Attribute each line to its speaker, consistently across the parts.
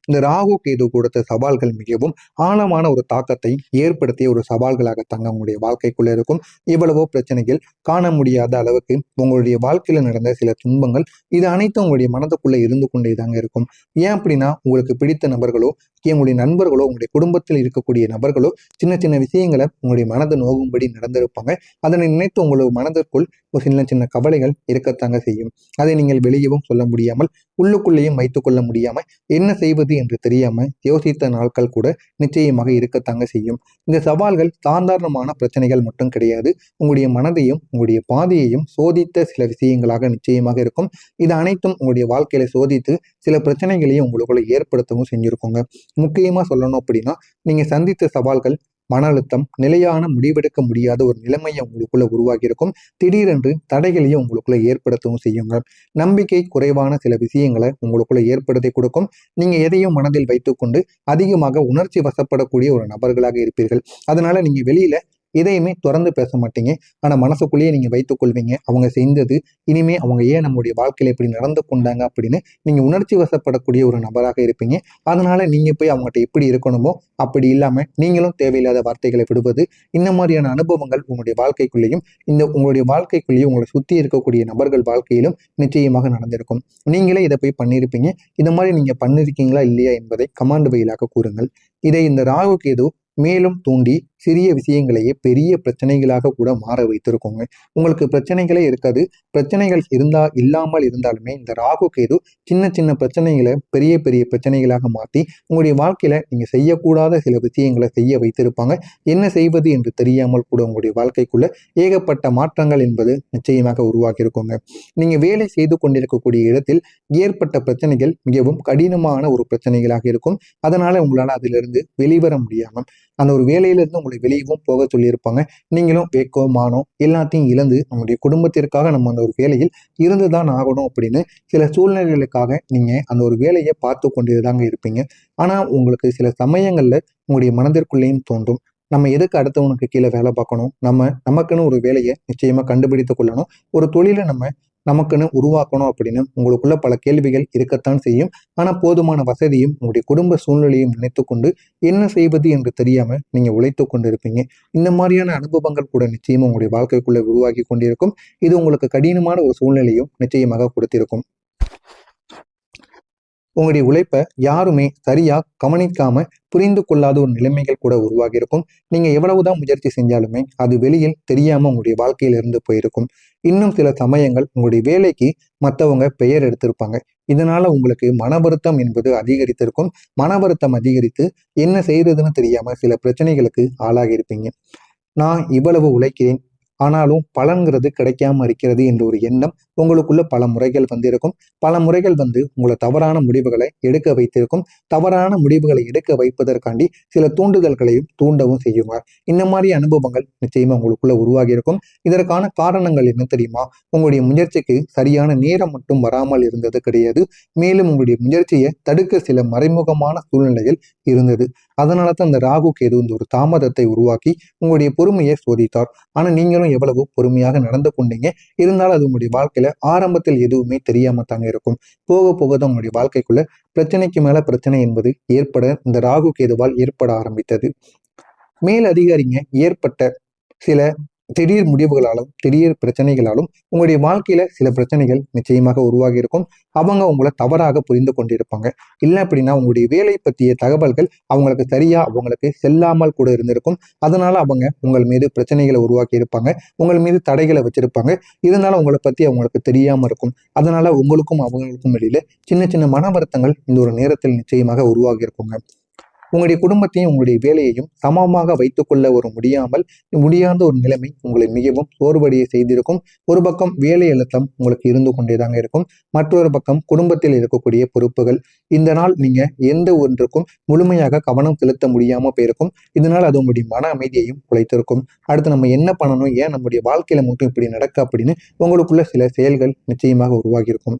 Speaker 1: இந்த ராகு கேது கொடுத்த சவால்கள் மிகவும் ஆழமான ஒரு தாக்கத்தை ஏற்படுத்திய ஒரு சவால்களாக தங்க உங்களுடைய வாழ்க்கைக்குள்ள இருக்கும். இவ்வளவோ பிரச்சனைகள், காண முடியாத அளவுக்கு உங்களுடைய வாழ்க்கையில நடந்த சில துன்பங்கள், இது அனைத்தும் உங்களுடைய மனதுக்குள்ள இருந்து கொண்டே தாங்க இருக்கும். ஏன் அப்படின்னா, உங்களுக்கு பிடித்த நபர்களோ, உங்களுடைய நண்பர்களோ, உங்களுடைய குடும்பத்தில் இருக்கக்கூடிய நபர்களோ சின்ன சின்ன விஷயங்களை உங்களுடைய மனதை நோகும்படி நடந்திருப்பாங்க. அதனை நினைத்து உங்களோட மனதிற்குள் ஒரு சின்ன சின்ன கவலைகள் இருக்கத்தாங்க செய்யும். அதை நீங்கள் வெளியவும் சொல்ல முடியாமல், உள்ளுக்குள்ளேயும் வைத்துக் கொள்ள முடியாம, என்ன செய்வது என்று தெரியாம யோசித்த நாட்கள் கூட நிச்சயமாக இருக்கத்தாங்க செய்யும். இந்த சவால்கள் சாதாரணமான பிரச்சனைகள் மட்டும் கிடையாது. உங்களுடைய மனதையும் உங்களுடைய பாதையையும் சோதித்த சில விஷயங்களாக நிச்சயமாக இருக்கும். இது அனைத்தும் உங்களுடைய வாழ்க்கையில சோதித்து சில பிரச்சனைகளையும் உங்களுக்குள்ள ஏற்படுத்தவும் செஞ்சிருக்கோங்க. முக்கியமா சொல்லணும் அப்படின்னா, நீங்க சந்தித்த சவால்கள் மன அழுத்தம், நிலையான முடிவெடுக்க முடியாத ஒரு நிலைமையை உங்களுக்குள்ள உருவாகி இருக்கும். திடீரென்று தடைகளையும் உங்களுக்குள்ள ஏற்படுத்தவும் செய்யுங்க. நம்பிக்கை குறைவான சில விஷயங்களை உங்களுக்குள்ள ஏற்படுத்தி கொடுக்கும். நீங்க எதையும் மனதில் வைத்துக்கொண்டு அதிகமாக உணர்ச்சி வசப்படக்கூடிய ஒரு நபர்களாக இருப்பீர்கள். அதனால நீங்க வெளியில எதையுமே திறந்து பேச மாட்டீங்க. ஆனா மனசுக்குள்ளேயே நீங்க வைத்துக் கொள்வீங்க. அவங்க செஞ்சது, இனிமே அவங்க ஏன் நம்முடைய வாழ்க்கையில இப்படி நடந்து கொண்டாங்க அப்படின்னு நீங்க உணர்ச்சி வசப்படக்கூடிய ஒரு நபராக இருப்பீங்க. அதனால நீங்க போய் அவங்ககிட்ட எப்படி இருக்கணுமோ அப்படி இல்லாம நீங்களும் தேவையில்லாத வார்த்தைகளை விடுவது, இந்த மாதிரியான அனுபவங்கள் உங்களுடைய வாழ்க்கைக்குள்ளேயும், இந்த உங்களுடைய வாழ்க்கைக்குள்ளேயும் உங்களை சுத்தி இருக்கக்கூடிய நபர்கள் வாழ்க்கையிலும் நிச்சயமாக நடந்திருக்கும். நீங்களே இதை போய் பண்ணியிருப்பீங்க. இந்த மாதிரி நீங்க பண்ணிருக்கீங்களா இல்லையா என்பதை கமாண்ட் வழியாக கூறுங்கள். இதை இந்த ராகு கேது மேலும் தூண்டி சிறிய விஷயங்களையே பெரிய பிரச்சனைகளாக கூட மாற வைத்திருக்கோங்க. உங்களுக்கு பிரச்சனைகளே இருக்காது. பிரச்சனைகள் இல்லாமல் இருந்தாலுமே இந்த ராகு கேது சின்ன சின்ன பிரச்சனைகளை பெரிய பெரிய பிரச்சனைகளாக மாற்றி உங்களுடைய வாழ்க்கையில நீங்க செய்யக்கூடாத சில விஷயங்களை செய்ய வைத்திருப்பாங்க. என்ன செய்வது என்று தெரியாமல் கூட உங்களுடைய வாழ்க்கைக்குள்ள ஏகப்பட்ட மாற்றங்கள் என்பது நிச்சயமாக உருவாகி இருக்குங்க. நீங்க வேலை செய்து கொண்டிருக்கக்கூடிய இடத்தில் ஏற்பட்ட பிரச்சனைகள் மிகவும் கடினமான ஒரு பிரச்சனைகளாக இருக்கும். அதனால உங்களால அதிலிருந்து வெளிவர முடியாமல் அந்த ஒரு வேலையிலிருந்து உங்களை வெளியவும் போக சொல்லியிருப்பாங்க. நீங்களும் வெக்கோ மானம் எல்லாத்தையும் இழந்து நம்முடைய குடும்பத்திற்காக நம்ம அந்த ஒரு வேலையில் இருந்துதான் ஆகணும் அப்படின்னு சில சூழ்நிலைகளுக்காக நீங்க அந்த ஒரு வேலையை பார்த்து கொண்டுதாங்க இருப்பீங்க. ஆனா உங்களுக்கு சில சமயங்கள்ல உங்களுடைய மனதிற்குள்ளேயும் தோன்றும், நம்ம எதுக்கு அடுத்தவனுக்கு கீழே வேலை பார்க்கணும், நமக்குன்னு ஒரு வேலையை நிச்சயமா கண்டுபிடித்துக் கொள்ளணும், ஒரு தொழிலை நமக்குன்னு உருவாக்கணும் அப்படின்னு உங்களுக்குள்ள பல கேள்விகள் இருக்கத்தான் செய்யும். ஆனா போதுமான வசதியும் உங்களுடைய குடும்ப சூழ்நிலையும் நினைத்து கொண்டு என்ன செய்வது என்று தெரியாம நீங்க உழைத்து கொண்டு இருப்பீங்க. இந்த மாதிரியான அனுபவங்கள் கூட நிச்சயமா உங்களுடைய வாழ்க்கைக்குள்ள உருவாகி கொண்டிருக்கும். இது உங்களுக்கு கடினமான ஒரு சூழ்நிலையும் நிச்சயமாக கொடுத்திருக்கும். உங்களுடைய உழைப்பை யாருமே சரியா கவனிக்காம புரிந்து கொள்ளாத ஒரு நிலைமைகள் கூட உருவாகி இருக்கும். நீங்க எவ்வளவுதான் முயற்சி செஞ்சாலுமே அது வெளியில் தெரியாம உங்களுடைய வாழ்க்கையில இருந்து போயிருக்கும். இன்னும் சில சமயங்கள் உங்களுடைய வேலைக்கு மற்றவங்க பெயர் எடுத்திருப்பாங்க. இதனால உங்களுக்கு மன வருத்தம் என்பது அதிகரித்திருக்கும். மன வருத்தம் அதிகரித்து என்ன செய்யறதுன்னு தெரியாம சில பிரச்சனைகளுக்கு ஆளாகி இருப்பீங்க. நான் இவ்வளவு உழைக்கிறேன், ஆனாலும் பலன்கிறது கிடைக்காம இருக்கிறது என்ற ஒரு எண்ணம் உங்களுக்குள்ள பல முறைகள் வந்திருக்கும். பல முறைகள் உங்களை தவறான முடிவுகளை எடுக்க வைத்திருக்கும். தவறான முடிவுகளை எடுக்க வைப்பதற்காண்டி சில தூண்டுதல்களையும் தூண்டவும் செய்யுங்க. இந்த மாதிரி அனுபவங்கள் நிச்சயமா உங்களுக்குள்ள உருவாகி இருக்கும். இதற்கான காரணங்கள் என்ன தெரியுமா? உங்களுடைய முயற்சிக்கு சரியான நேரம் மட்டும் வராமல் இருந்தது கிடையாது. மேலும் உங்களுடைய முயற்சியை தடுக்க சில மறைமுகமான சூழ்நிலைகள் இருந்தது. அதனால தான் இந்த ராகு கேது இந்த ஒரு தாமதத்தை உருவாக்கி உங்களுடைய பொறுமையை சோதித்தார். ஆனா நீங்களும் எவ்வளவோ பொறுமையாக நடந்து கொண்டீங்க. இருந்தாலும் அது உங்களுடைய வாழ்க்கையில ஆரம்பத்தில் எதுவுமே தெரியாம தாங்க இருக்கும். போக போக தான் உங்களுடைய வாழ்க்கைக்குள்ள பிரச்சனைக்கு மேல பிரச்சனை என்பது ஏற்பட இந்த ராகு கேதுவால் ஏற்பட ஆரம்பித்தது. மேல் அதிகாரிங்க ஏற்பட்ட சில திடீர் முடிவுகளாலும் திடீர் பிரச்சனைகளாலும் உங்களுடைய வாழ்க்கையில சில பிரச்சனைகள் நிச்சயமாக உருவாகி இருக்கும். அவங்க உங்களை தவறாக புரிந்து கொண்டிருப்பாங்க. இல்லை அப்படின்னா உங்களுடைய வேலை பற்றிய தகவல்கள் அவங்களுக்கு செல்லாமல் கூட இருந்திருக்கும். அதனால அவங்க உங்கள் மீது பிரச்சனைகளை உருவாக்கி இருப்பாங்க. உங்கள் மீது தடைகளை வச்சிருப்பாங்க. இருந்தாலும் உங்களை பத்தி அவங்களுக்கு தெரியாம இருக்கும். அதனால உங்களுக்கும் அவங்களுக்கும் இடையில சின்ன சின்ன மன வருத்தங்கள் இந்த ஒரு நேரத்தில் நிச்சயமாக உருவாகி இருக்குங்க. உங்களுடைய குடும்பத்தையும் உங்களுடைய வேலையையும் சமமாக வைத்துக்கொள்ள முடியாத ஒரு நிலைமை உங்களை மிகவும் சோர்வடைய செய்திருக்கும். ஒரு பக்கம் வேலை அழுத்தம் உங்களுக்கு இருந்து கொண்டேதாங்க இருக்கும். மற்றொரு பக்கம் குடும்பத்தில் இருக்கக்கூடிய பொறுப்புகள். இந்த நாள் நீங்க எந்த ஒன்றுக்கும் முழுமையாக கவனம் செலுத்த முடியாம போயிருக்கும். இதனால் அது உங்களுடைய மன அமைதியையும் குலைத்திருக்கும். அடுத்து நம்ம என்ன பண்ணணும், ஏன் நம்முடைய வாழ்க்கையில மட்டும் இப்படி நடக்க அப்படின்னு உங்களுக்குள்ள சில செயல்கள் நிச்சயமாக உருவாகி இருக்கும்.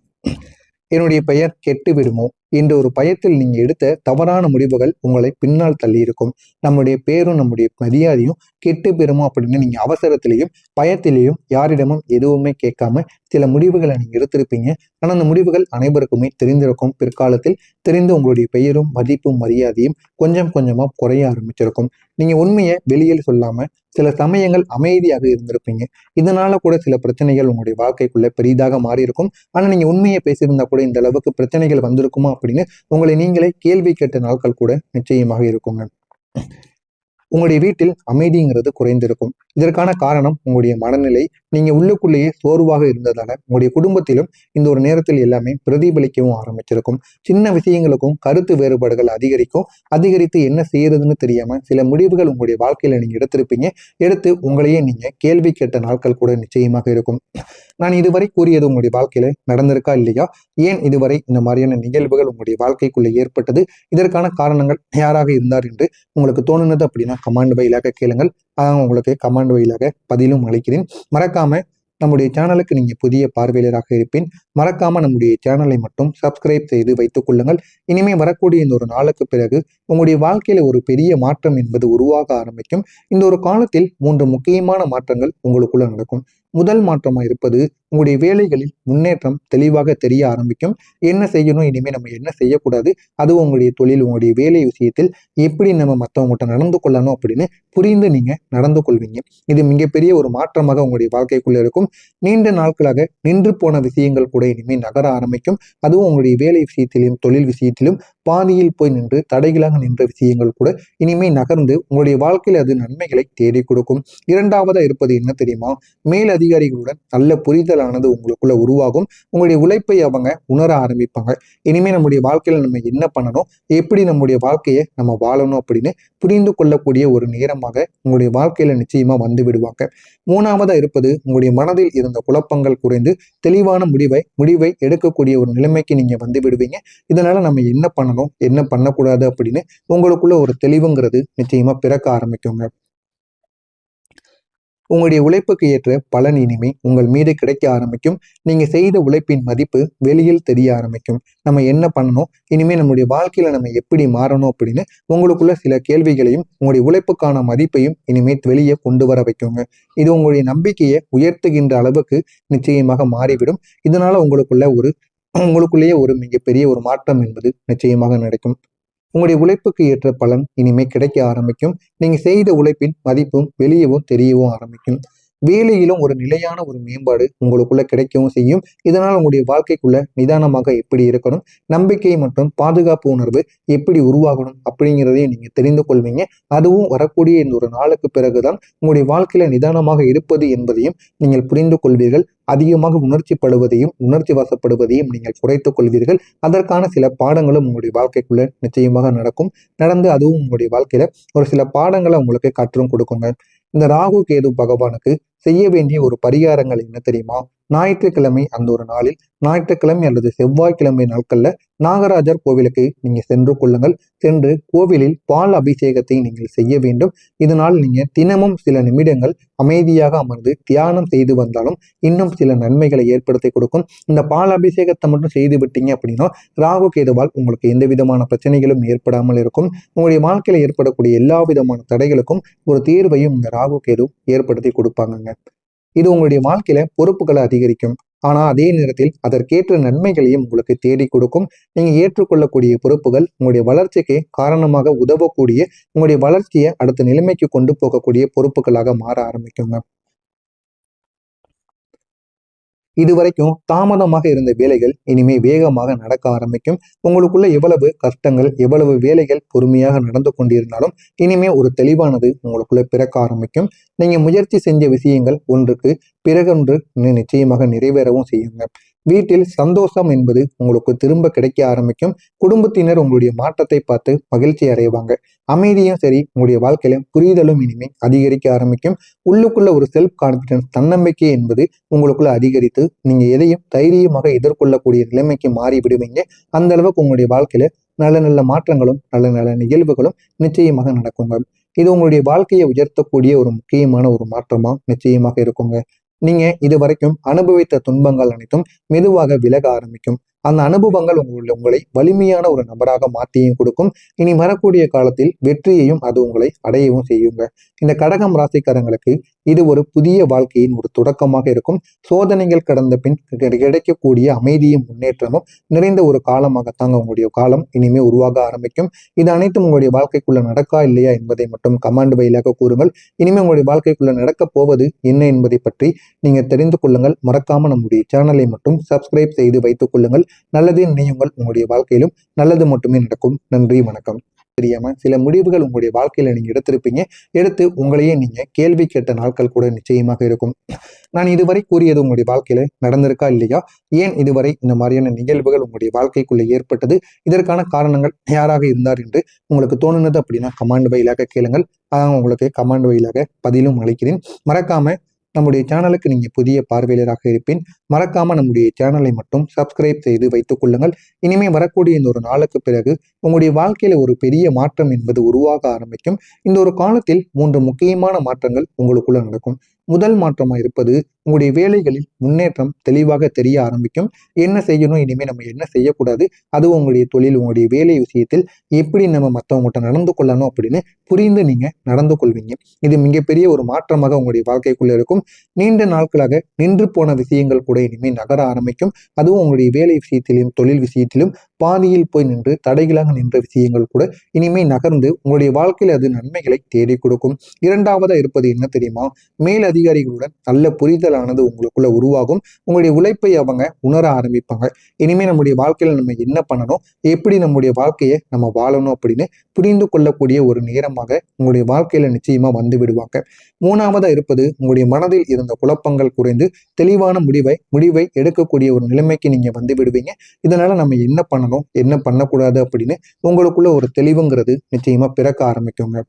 Speaker 1: என்னுடைய பெயர் கெட்டு விடுமோ, என்ற ஒரு பயத்தில் நீங்க எடுத்த தவறான முடிவுகள் உங்களை பின்னால் தள்ளி இருக்கும். நம்முடைய பேரும் நம்முடைய மரியாதையும் கெட்டு பெறுமோ அப்படின்னு நீங்க அவசரத்திலையும் பயத்திலையும் யாரிடமும் எதுவுமே கேட்காம சில முடிவுகளை நீங்க எடுத்திருப்பீங்க. ஆனா அந்த முடிவுகள் அனைவருக்குமே தெரிந்திருக்கும். பிற்காலத்தில் தெரிந்து உங்களுடைய பெயரும் மதிப்பும் மரியாதையும் கொஞ்சம் கொஞ்சமா குறைய ஆரம்பிச்சிருக்கும். நீங்க உண்மையை வெளியில் சொல்லாம சில சமயங்கள் அமைதியாக இருந்திருப்பீங்க. இதனால கூட சில பிரச்சனைகள் உங்களுடைய வாழ்க்கைக்குள்ள பெரிதாக மாறி இருக்கும். ஆனா நீங்க உண்மையை பேசியிருந்தா கூட இந்த அளவுக்கு பிரச்சனைகள் வந்திருக்குமா அப்படின்னு உங்களை நீங்களே கேள்வி கேட்ட நாட்கள் கூட நிச்சயமாக இருக்குங்க. உங்களுடைய வீட்டில் அமைதிங்கிறது குறைந்திருக்கும். இதற்கான காரணம் உங்களுடைய மனநிலை. நீங்க உள்ளுக்குள்ளேயே சோர்வாக இருந்ததால உங்களுடைய குடும்பத்திலும் இந்த ஒரு நேரத்தில் எல்லாமே பிரதிபலிக்கவும் ஆரம்பிச்சிருக்கும். சின்ன விஷயங்களுக்கும் கருத்து வேறுபாடுகள் அதிகரிக்கும். அதிகரித்து என்ன செய்யறதுன்னு தெரியாம சில முடிவுகள் உங்களுடைய வாழ்க்கையில நீங்க எடுத்திருப்பீங்க. எடுத்து உங்களையே நீங்க கேள்வி கேட்ட நாட்கள் கூட நிச்சயமாக இருக்கும். நான் இதுவரை கூறியது உங்களுடைய வாழ்க்கையில நடந்திருக்கா இல்லையா? ஏன் இதுவரை இந்த மாதிரியான நிகழ்வுகள் உங்களுடைய வாழ்க்கைக்குள்ள ஏற்பட்டது? இதற்கான காரணங்கள் யாராக இருந்தார் என்று உங்களுக்கு தோணுனது அப்படின்னா கமாண்ட் வாயிலாக கேளுங்கள். உங்களுக்கு கமாண்ட் வாயிலாக பதிலும் அளிக்கிறேன். மறக்காம நம்முடைய சேனலுக்கு நீங்க புதிய பார்வையாளராக இருப்பேன். மறக்காம நம்முடைய சேனலை மட்டும் சப்ஸ்கிரைப் செய்து வைத்துக் கொள்ளுங்கள். இனிமே வரக்கூடிய இந்த ஒரு நாளுக்கு பிறகு உங்களுடைய வாழ்க்கையில ஒரு பெரிய மாற்றம் என்பது உருவாக ஆரம்பிக்கும். இந்த ஒரு காலத்தில் 3 முக்கியமான மாற்றங்கள் உங்களுக்குள்ள நடக்கும். முதல் மாற்றமா இருப்பது உங்களுடைய வேலைகளில் முன்னேற்றம் தெளிவாக தெரிய ஆரம்பிக்கும். என்ன செய்யணும், இனிமே நம்ம என்ன செய்யக்கூடாது, அதுவும் உங்களுடைய தொழில் உங்களுடைய வேலை விஷயத்தில் எப்படி நம்ம மற்றவங்ககிட்ட நடந்து கொள்ளணும் அப்படின்னு புரிந்து நீங்க நடந்து கொள்வீங்க. இது மிகப்பெரிய ஒரு மாற்றமாக உங்களுடைய வாழ்க்கைக்குள்ள இருக்கும். நீண்ட நாட்களாக நின்று போன விஷயங்கள் கூட இனிமே நகர ஆரம்பிக்கும். அதுவும் உங்களுடைய வேலை விஷயத்திலும் தொழில் விஷயத்திலும் பாதியில் போய் நின்று தடைகளாக நின்ற விஷயங்கள் கூட இனிமே நகர்ந்து உங்களுடைய வாழ்க்கையில் அது நன்மைகளை தேடி கொடுக்கும். இரண்டாவதா இருப்பது என்ன தெரியுமா? மேல் அதிகாரிகளுடன் நல்ல புரிதலானது உங்களுக்குள்ள உருவாகும். உங்களுடைய உழைப்பை அவங்க உணர ஆரம்பிப்பாங்க. இனிமே நம்முடைய வாழ்க்கையில நம்ம என்ன பண்ணணும், எப்படி நம்முடைய வாழ்க்கையை நம்ம வாழணும் அப்படின்னு புரிந்து கொள்ளக்கூடிய ஒரு நேரமாக உங்களுடைய வாழ்க்கையில நிச்சயமா வந்து விடுவாங்க. மூணாவதா இருப்பது உங்களுடைய மனதில் இருந்த குழப்பங்கள் குறைந்து தெளிவான முடிவை எடுக்கக்கூடிய ஒரு நிலைமைக்கு நீங்க வந்து விடுவீங்க. இதனால நம்ம என்ன பண்ணணும், என்ன பண்ணக்கூடாது அப்படின்னு உங்களுக்குள்ள ஒரு தெளிவுங்கிறது நிச்சயமா பிறக்க ஆரம்பிக்குங்க. உங்களுடைய உழைப்புக்கு ஏற்ற பலன் இனிமே உங்கள் மீது கிடைக்க ஆரம்பிக்கும். நீங்க செய்த உழைப்பின் மதிப்பு வெளியில் தெரிய ஆரம்பிக்கும். நம்ம என்ன பண்ணணும், இனிமே நம்முடைய வாழ்க்கையில நம்ம எப்படி மாறணும் அப்படின்னு உங்களுக்குள்ள சில கேள்விகளையும் உங்களுடைய உழைப்புக்கான மதிப்பையும் இனிமே வெளியே கொண்டு வர வைக்குங்க. இது உங்களுடைய நம்பிக்கையை உயர்த்துகின்ற அளவுக்கு நிச்சயமாக மாறிவிடும். இதனால உங்களுக்குள்ளேயே ஒரு மிகப்பெரிய ஒரு மாற்றம் என்பது நிச்சயமாக நடக்கும். உங்களுடைய உழைப்புக்கு ஏற்ற பலன் இனிமே கிடைக்க ஆரம்பிக்கும். நீங்க செய்த உழைப்பின் மதிப்பும் வெளியவும் தெரியவும் ஆரம்பிக்கும். வேலையிலும் ஒரு நிலையான ஒரு மேம்பாடு உங்களுக்குள்ள கிடைக்கவும் செய்யும். இதனால் உங்களுடைய வாழ்க்கைக்குள்ள நிதானமாக எப்படி இருக்கணும், நம்பிக்கை மற்றும் பாதுகாப்பு உணர்வு எப்படி உருவாகணும் அப்படிங்கிறதையும் நீங்க தெரிந்து கொள்வீங்க. அதுவும் வரக்கூடிய இந்த ஒரு நாளுக்கு பிறகுதான் உங்களுடைய வாழ்க்கையில நிதானமாக இருப்பது என்பதையும் நீங்கள் புரிந்து கொள்வீர்கள். அதிகமாக உணர்ச்சி வசப்படுவதையும் நீங்கள் குறைத்துக் கொள்வீர்கள். அதற்கான சில பாடங்களும் உங்களுடைய வாழ்க்கைக்குள்ள நிச்சயமாக நடந்து அதுவும் உங்களுடைய வாழ்க்கையில ஒரு சில பாடங்களை உங்களுக்கு கற்றும் கொடுக்குங்க. இந்த ராகு கேது பகவானுக்கு செய்ய வேண்டிய ஒரு பரிகாரங்கள் என்ன தெரியுமா? ஞாயிற்றுக்கிழமை அந்த ஒரு நாளில் ஞாயிற்றுக்கிழமை அல்லது செவ்வாய்க்கிழமை நாட்கள்ல நாகராஜர் கோவிலுக்கு நீங்க சென்று கொள்ளுங்கள். சென்று கோவிலில் பால் அபிஷேகத்தை நீங்கள் செய்ய வேண்டும். இதனால் நீங்க தினமும் சில நிமிடங்கள் அமைதியாக அமர்ந்து தியானம் செய்து வந்தாலும் இன்னும் சில நன்மைகளை ஏற்படுத்தி கொடுக்கும். இந்த பால் அபிஷேகத்தை மட்டும் செய்து விட்டீங்க அப்படின்னா ராகு கேதுவால் உங்களுக்கு எந்த விதமான பிரச்சனைகளும் ஏற்படாமல் இருக்கும். உங்களுடைய வாழ்க்கையில ஏற்படக்கூடிய எல்லா விதமான தடைகளுக்கும் ஒரு தீர்வையும் இந்த ராகு கேது ஏற்படுத்தி கொடுப்பாங்க. இது உங்களுடைய வாழ்க்கையில பொறுப்புகளை அதிகரிக்கும். ஆனா அதே நேரத்தில் அதற்கேற்ற நன்மைகளையும் உங்களுக்கு தேடி கொடுக்கும். நீங்க ஏற்றுக்கொள்ளக்கூடிய பொறுப்புகள் உங்களுடைய வளர்ச்சிக்கு காரணமாக உதவக்கூடிய, உங்களுடைய வளர்ச்சியை அடுத்த நிலைமைக்கு கொண்டு போகக்கூடிய பொறுப்புகளாக மாற ஆரம்பிக்குங்க. இதுவரைக்கும் தாமதமாக இருந்த வேலைகள் இனிமே வேகமாக நடக்க ஆரம்பிக்கும். உங்களுக்குள்ள எவ்வளவு கஷ்டங்கள், எவ்வளவு வேலைகள் பொறுமையாக நடந்து கொண்டிருந்தாலும் இனிமே ஒரு தெளிவானது உங்களுக்குள்ள பிறக்க ஆரம்பிக்கும். நீங்க முயற்சி செஞ்ச விஷயங்கள் ஒன்றுக்கு பிறகொன்று நிச்சயமாக நிறைவேறவும் செய்யுங்க. வீட்டில் சந்தோஷம் என்பது உங்களுக்கு திரும்ப கிடைக்க ஆரம்பிக்கும். குடும்பத்தினர் உங்களுடைய மாற்றத்தை பார்த்து மகிழ்ச்சி அடைவாங்க. அமைதியும் சரி, உங்களுடைய வாழ்க்கையில புரிதலும் இனிமே அதிகரிக்க ஆரம்பிக்கும். உள்ளுக்குள்ள ஒரு செல்ஃப் கான்பிடன்ஸ், தன்னம்பிக்கை என்பது உங்களுக்குள்ள அதிகரித்து நீங்க எதையும் தைரியமாக எதிர்கொள்ளக்கூடிய நிலைமைக்கு மாறி விடுவீங்க. அந்த அளவுக்கு உங்களுடைய வாழ்க்கையில நல்ல நல்ல மாற்றங்களும் நல்ல நல்ல நிகழ்வுகளும் நிச்சயமாக நடக்குங்க. இது உங்களுடைய வாழ்க்கையை உயர்த்தக்கூடிய ஒரு முக்கியமான ஒரு மாற்றமா நிச்சயமாக இருக்குங்க. நீங்க இது வரைக்கும் அனுபவித்த துன்பங்கள் அனைத்தும் மெதுவாக விலக ஆரம்பிக்கும். அந்த அனுபவங்கள் உங்களை வலிமையான ஒரு நபராக மாற்றியும் கொடுக்கும். இனி வரக்கூடிய காலத்தில் வெற்றியையும் அது உங்களை அடையவும் செய்யுங்க. இந்த கடகம் ராசிக்காரங்களுக்கு இது ஒரு புதிய வாழ்க்கையின் ஒரு தொடக்கமாக இருக்கும். சோதனைகள் கடந்த பின் கிடைக்கக்கூடிய அமைதியும் முன்னேற்றமும் நிறைந்த ஒரு காலமாகத்தாங்க உங்களுடைய காலம் இனிமே உருவாக ஆரம்பிக்கும். இது அனைத்தும் உங்களுடைய வாழ்க்கைக்குள்ள நடக்கா இல்லையா என்பதை மட்டும் கமாண்ட் வழியாக கூறுங்கள். இனிமே உங்களுடைய வாழ்க்கைக்குள்ள நடக்க போவது என்ன என்பதை பற்றி நீங்க தெரிந்து கொள்ளுங்கள். மறக்காம நம்முடைய சேனலை மட்டும் சப்ஸ்கிரைப் செய்து வைத்துக் கொள்ளுங்கள். நல்லதே நினையுங்கள், உங்களுடைய வாழ்க்கையிலும் நல்லது மட்டுமே நடக்கும். நன்றி, வணக்கம். தெரியாம சில முடிவுகள் உங்களுடைய வாழ்க்கையில நீங்க எடுத்திருப்பீங்க. எடுத்து உங்களையே நீங்க கேள்வி கேட்ட நாட்கள் கூட நிச்சயமாக இருக்கும். நான் இதுவரை கூறியது உங்களுடைய வாழ்க்கையில நடந்திருக்கா இல்லையா? ஏன் இதுவரை இந்த மாதிரியான நிகழ்வுகள் உங்களுடைய வாழ்க்கைக்குள்ள ஏற்பட்டது? இதற்கான காரணங்கள் யாராக இருந்தார் என்று உங்களுக்கு தோணுனது அப்படின்னா கமாண்ட் வழியாக கேளுங்கள். உங்களுக்கு கமாண்ட் வழியாக பதிலும் அளிக்கிறேன். மறக்காம நம்முடைய சேனலுக்கு நீங்க புதிய பார்வையாளராக இருப்பேன். மறக்காம நம்முடைய சேனலை மட்டும் சப்ஸ்கிரைப் செய்து வைத்துக் கொள்ளுங்கள். இனிமே வரக்கூடிய இந்த ஒரு நாளுக்கு பிறகு உங்களுடைய வாழ்க்கையில ஒரு பெரிய மாற்றம் என்பது உருவாக ஆரம்பிக்கும். இந்த ஒரு காலத்தில் 3 முக்கியமான மாற்றங்கள் உங்களுக்குள்ள நடக்கும். முதல் மாற்றமா இருப்பது உங்களுடைய வேலைகளில் முன்னேற்றம் தெளிவாக தெரிய ஆரம்பிக்கும். என்ன செய்யணும், இனிமே நம்ம என்ன செய்யக்கூடாது, அதுவும் உங்களுடைய தொழில், உங்களுடைய வேலை விஷயத்தில் எப்படி நம்ம மற்றவங்ககிட்ட நடந்து கொள்ளணும் அப்படின்னு புரிந்து நீங்க நடந்து கொள்வீங்க. இது மிகப்பெரிய ஒரு மாற்றமாக உங்களுடைய வாழ்க்கைக்குள்ள இருக்கும். நீண்ட நாட்களாக நின்று போன விஷயங்கள் கூட இனிமேல் நகர ஆரம்பிக்கும். அதுவும் உங்களுடைய வேலை விஷயத்திலும் தொழில் விஷயத்திலும் பாதியில் போய் நின்று தடைகளாக நின்ற விஷயங்கள் கூட இனிமேல் நகர்ந்து உங்களுடைய வாழ்க்கையில் அது நன்மைகளை தேடி கொடுக்கும். இரண்டாவதா இருப்பது என்ன தெரியுமா? மேல் அதிகாரிகளுடன் நல்ல புரிதலானது உங்களுக்குள்ள உருவாகும். உங்களுடைய உழைப்பை அவங்க உணர ஆரம்பிப்பாங்க. இனிமே நம்முடைய வாழ்க்கையில நம்ம என்ன பண்ணணும், எப்படி நம்முடைய வாழ்க்கையை நம்ம வாழணும் அப்படின்னு புரிந்து கொள்ளக்கூடிய ஒரு நேரமாக உங்களுடைய வாழ்க்கையில நிச்சயமா வந்து விடுவாங்க. மூணாவதா இருப்பது உங்களுடைய மனதில் இருந்த குழப்பங்கள் குறைந்து தெளிவான முடிவை எடுக்கக்கூடிய ஒரு நிலைமைக்கு நீங்க வந்து விடுவீங்க. இதனால நம்ம என்ன பண்ணணும், என்ன பண்ணக்கூடாது அப்படின்னு உங்களுக்குள்ள ஒரு தெளிவுங்கிறது நிச்சயமா பிறக்க ஆரம்பிக்குங்க.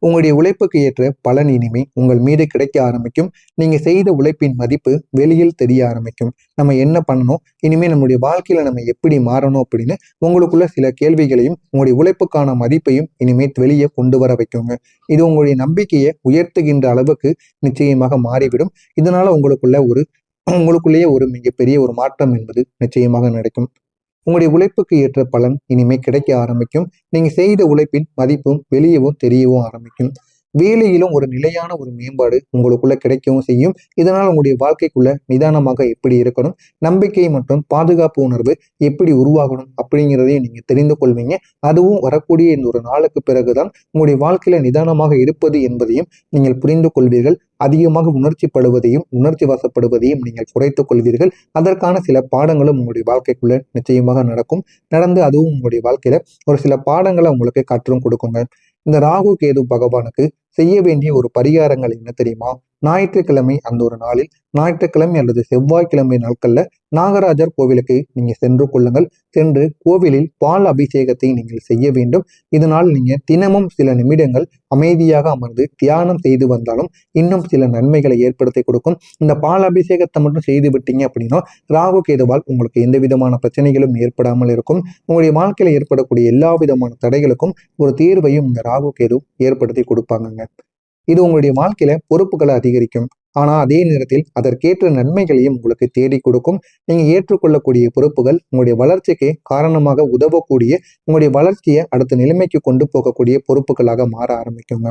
Speaker 1: உங்களுடைய உழைப்புக்கு ஏற்ற பலன் இனிமே உங்கள் மீது கிடைக்க ஆரம்பிக்கும். நீங்க செய்த உழைப்பின் மதிப்பு வெளியில் தெரிய ஆரம்பிக்கும். நம்ம என்ன பண்ணணும், இனிமே நம்முடைய வாழ்க்கையில நம்ம எப்படி மாறணும் அப்படின்னு உங்களுக்குள்ள சில கேள்விகளையும் உங்களுடைய உழைப்புக்கான மதிப்பையும் இனிமே வெளியே கொண்டு வர வைக்குங்க. இது உங்களுடைய நம்பிக்கையை உயர்த்துகின்ற அளவுக்கு நிச்சயமாக மாறிவிடும். இதனால உங்களுக்குள்ளேயே ஒரு மிகப்பெரிய ஒரு மாற்றம் என்பது நிச்சயமாக நடக்கும். உங்களுடைய உழைப்புக்கு ஏற்ற பலன் இனிமே கிடைக்க ஆரம்பிக்கும். நீங்க செய்த உழைப்பின் மதிப்பும் வெளியவும் தெரியவும் ஆரம்பிக்கும். வேலையிலும் ஒரு நிலையான ஒரு மேம்பாடு உங்களுக்குள்ள கிடைக்கவும் செய்யும். இதனால் உங்களுடைய வாழ்க்கைக்குள்ள நிதானமாக எப்படி இருக்கணும், நம்பிக்கை மற்றும் பாதுகாப்பு உணர்வு எப்படி உருவாகணும் அப்படிங்கிறதையும் நீங்க தெரிந்து கொள்வீங்க. அதுவும் வரக்கூடிய இந்த ஒரு நாளுக்கு பிறகுதான் உங்களுடைய வாழ்க்கையில நிதானமாக இருப்பது என்பதையும் நீங்கள் புரிந்து கொள்வீர்கள். அதிகமாக உணர்ச்சி வசப்படுவதையும் நீங்கள் குறைத்துக் கொள்வீர்கள். அதற்கான சில பாடங்களும் உங்களுடைய வாழ்க்கைக்குள்ள நிச்சயமாக நடந்து அதுவும் உங்களுடைய வாழ்க்கையில ஒரு சில பாடங்களை உங்களுக்கு கற்றும் கொடுக்குங்க. இந்த ராகு கேது பகவானுக்கு செய்ய வேண்டிய ஒரு பரிகாரங்கள் என்ன தெரியுமா? ஞாயிற்றுக்கிழமை அந்த ஒரு நாளில், ஞாயிற்றுக்கிழமை அல்லது செவ்வாய்க்கிழமை நாட்கள்ல நாகராஜர் கோவிலுக்கு நீங்க சென்று கொள்ளுங்கள். சென்று கோவிலில் பால் அபிஷேகத்தை நீங்கள் செய்ய வேண்டும். இதனால் நீங்க தினமும் சில நிமிடங்கள் அமைதியாக அமர்ந்து தியானம் செய்து வந்தாலும் இன்னும் சில நன்மைகளை ஏற்படுத்தி கொடுக்கும். இந்த பால் அபிஷேகத்தை மட்டும் செய்து விட்டீங்க அப்படின்னா ராகு கேதுவால் உங்களுக்கு எந்த விதமான பிரச்சனைகளும் ஏற்படாமல் இருக்கும். உங்களுடைய வாழ்க்கையில ஏற்படக்கூடிய எல்லா விதமான தடைகளுக்கும் ஒரு தீர்வையும் இந்த ராகு கேது ஏற்படுத்தி கொடுப்பாங்க. இது உங்களுடைய வாழ்க்கையில பொறுப்புகளை அதிகரிக்கும். ஆனா அதே நேரத்தில் அதற்கேற்ற நன்மைகளையும் உங்களுக்கு தேடி கொடுக்கும். நீங்க ஏற்றுக்கொள்ளக்கூடிய பொறுப்புகள் உங்களுடைய வளர்ச்சிக்கு காரணமாக உதவக்கூடிய, உங்களுடைய வளர்ச்சியை அடுத்த நிலைமைக்கு கொண்டு போகக்கூடிய பொறுப்புகளாக மாற ஆரம்பிக்குங்க.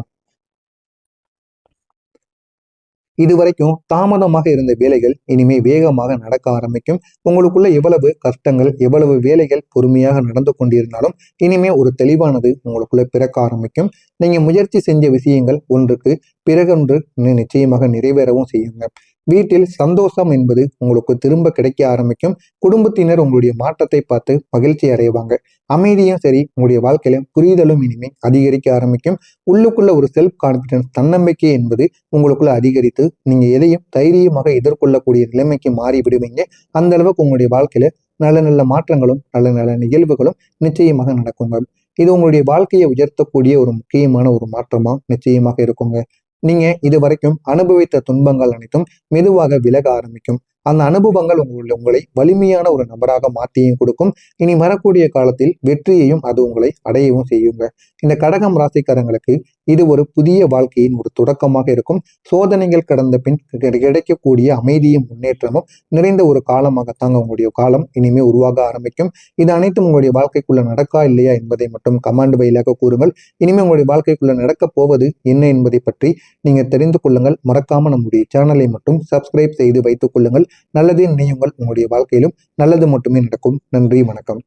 Speaker 1: இதுவரைக்கும் தாமதமாக இருந்த வேலைகள் இனிமே வேகமாக நடக்க ஆரம்பிக்கும். உங்களுக்குள்ள எவ்வளவு கஷ்டங்கள், எவ்வளவு வேலைகள் பொறுமையாக நடந்து கொண்டிருந்தாலும் இனிமே ஒரு தெளிவானது உங்களுக்குள்ள பிறக்க ஆரம்பிக்கும். நீங்க முயற்சி செஞ்ச விஷயங்கள் ஒன்றுக்கு பிறகொன்று நிச்சயமாக நிறைவேறவும் செய்யுங்க. வீட்டில் சந்தோஷம் என்பது உங்களுக்கு திரும்ப கிடைக்க ஆரம்பிக்கும். குடும்பத்தினர் உங்களுடைய மாற்றத்தை பார்த்து மகிழ்ச்சி அடைவாங்க. அமைதியும் சரி, உங்களுடைய வாழ்க்கையில புரிதலும் இனிமே அதிகரிக்க ஆரம்பிக்கும். உள்ளுக்குள்ள ஒரு செல்ஃப் கான்பிடன்ஸ், தன்னம்பிக்கை என்பது உங்களுக்குள்ள அதிகரித்து நீங்க எதையும் தைரியமாக எதிர்கொள்ளக்கூடிய நிலைமைக்கு மாறி விடுவீங்க. அந்த அளவுக்கு உங்களுடைய வாழ்க்கையில நல்ல நல்ல மாற்றங்களும் நல்ல நல்ல நிகழ்வுகளும் நிச்சயமாக நடக்குங்க. இது உங்களுடைய வாழ்க்கையை உயர்த்தக்கூடிய ஒரு முக்கியமான ஒரு மாற்றமா நிச்சயமாக இருக்குங்க. நீங்க இது வரைக்கும் அனுபவித்த துன்பங்கள் அனைத்தும் மெதுவாக விலக ஆரம்பிக்கும். அந்த அனுபவங்கள் உங்களை வலிமையான ஒரு நபராக மாற்றியும் கொடுக்கும். இனி வரக்கூடிய காலத்தில் வெற்றியையும் அது உங்களை அடையவும் செய்யுங்க. இந்த கடகம் ராசிக்காரங்களுக்கு இது ஒரு புதிய வாழ்க்கையின் ஒரு தொடக்கமாக இருக்கும். சோதனைகள் கடந்த பின் கிடைக்கக்கூடிய அமைதியும் முன்னேற்றமும் நிறைந்த ஒரு காலமாகத்தாங்க உங்களுடைய காலம் இனிமே உருவாக ஆரம்பிக்கும். இது அனைத்தும் உங்களுடைய வாழ்க்கைக்குள்ள நடக்கா இல்லையா என்பதை மட்டும் கமெண்ட் வழியாக கூறுங்கள். இனிமே உங்களுடைய வாழ்க்கைக்குள்ள நடக்க போவது என்ன என்பதை பற்றி நீங்க தெரிந்து கொள்ளுங்கள். மறக்காம நம்முடைய சேனலை மட்டும் சப்ஸ்கிரைப் செய்து வைத்துக் கொள்ளுங்கள். நல்லதே நினையுங்கள். உங்களுடைய வாழ்க்கையிலும் நல்லது மட்டுமே நடக்கும். நன்றி, வணக்கம்.